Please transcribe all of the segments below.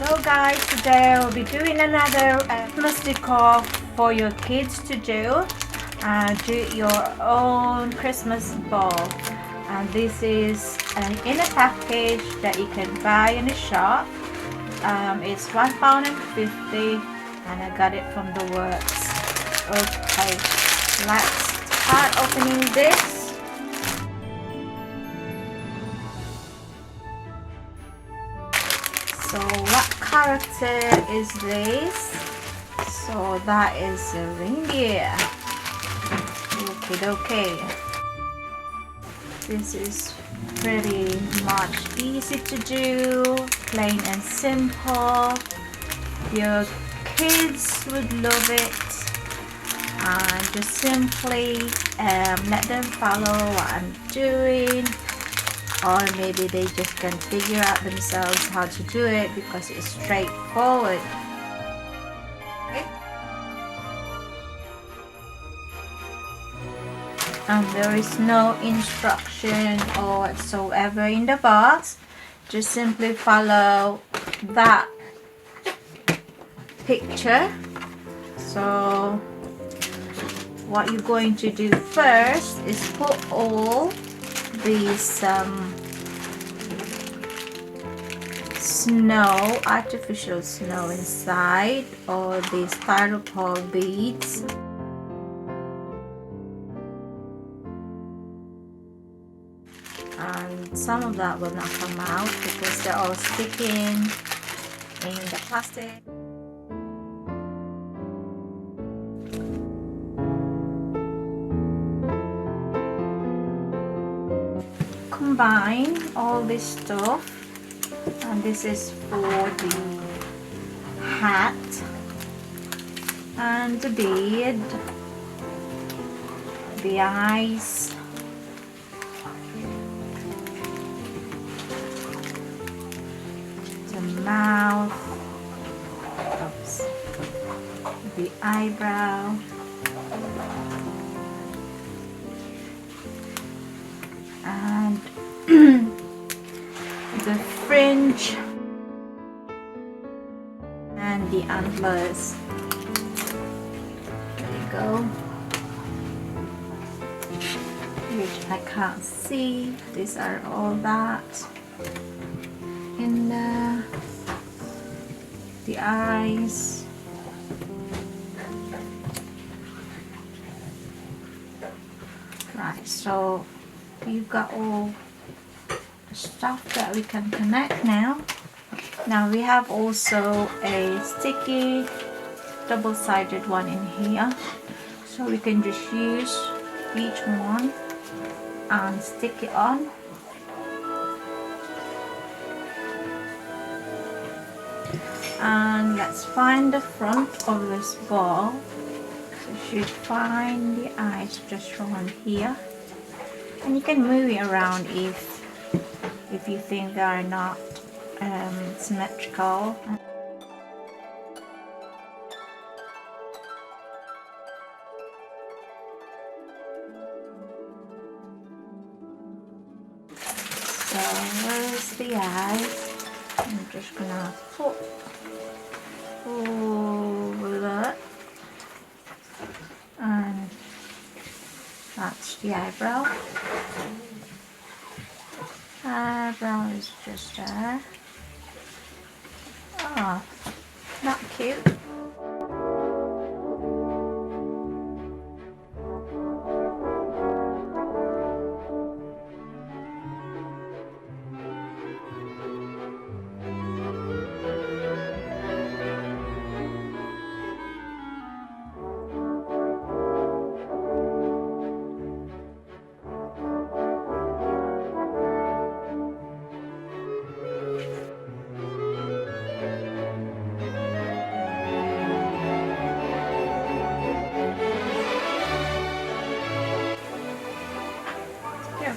So guys, today I'll be doing another Christmas decor for your kids to do. Do your own Christmas ball. And this is in a package that you can buy in a shop. It's £1.50 and I got it from the works. Okay, let's start opening this. So what character is this? So that is a reindeer. Okay. This is pretty much easy to do, plain and simple. Your kids would love it. And just simply let them follow what I'm doing. Or maybe they just can figure out themselves how to do it because it's straightforward. Okay. And there is no instruction or whatsoever in the box. Just simply follow that picture. So what you're going to do first is put all these artificial snow inside, or these styrofoam beads. And some of that will not come out because they're all sticking in the plastic. Combine all this stuff, and this is for the hat and the beard, the eyes, the mouth, oops, the eyebrow, and the fringe and the antlers. There you go, which I can't see. These are all that in there. The eyes, right, so you've got all the stuff that we can connect now. Now we have also a sticky double-sided one in here, so we can just use each one and stick it on. And let's find the front of this ball. So you should find the eyes just around here, and you can move it around if you think they are not symmetrical. So where's the eyes? I'm just gonna put over that, and that's the eyebrow. Eyebrow is just there. Oh, not cute.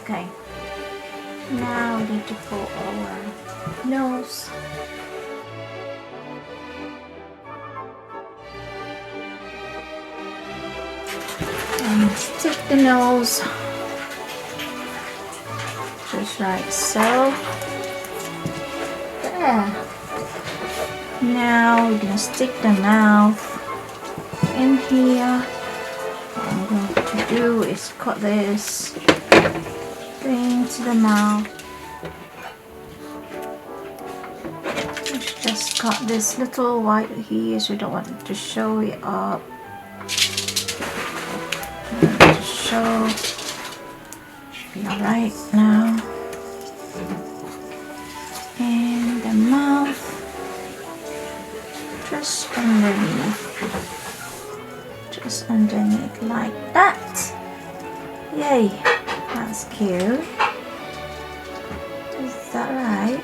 Okay, now we need to put our nose. And stick the nose just like so. There. Now we're gonna stick the mouth in here. What I'm going to do is cut this thing to the mouth. Let's just cut this little white here, so we don't want to show it up. To show. Should be alright now. And the mouth just underneath like that. Yay, that's cute. Is that right?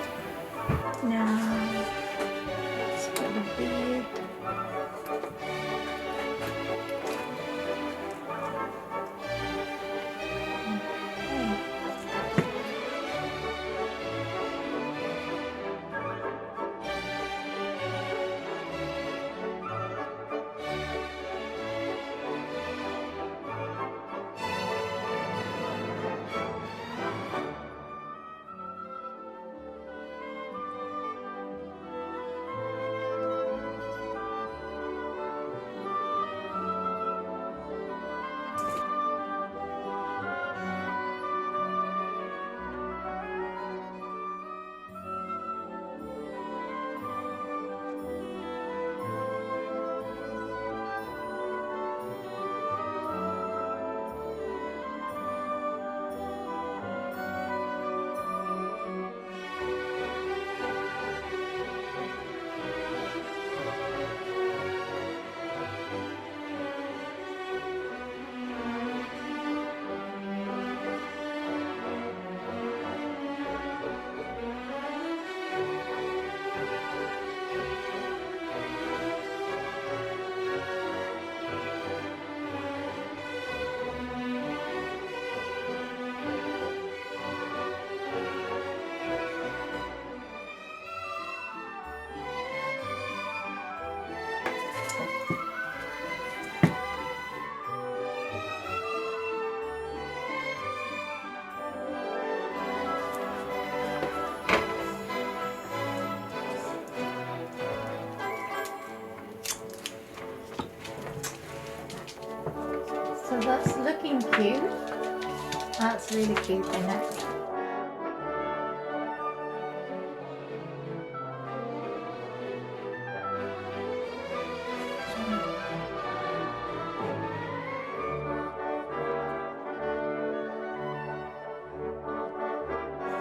Now let's put the bead. So that's looking cute. That's really cute, isn't it?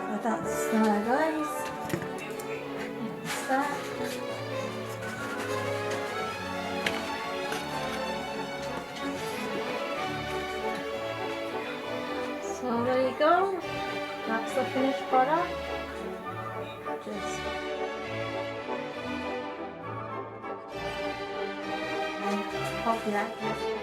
So that's guys. That's that. So there you go. That's the finished product. Just hope you like it.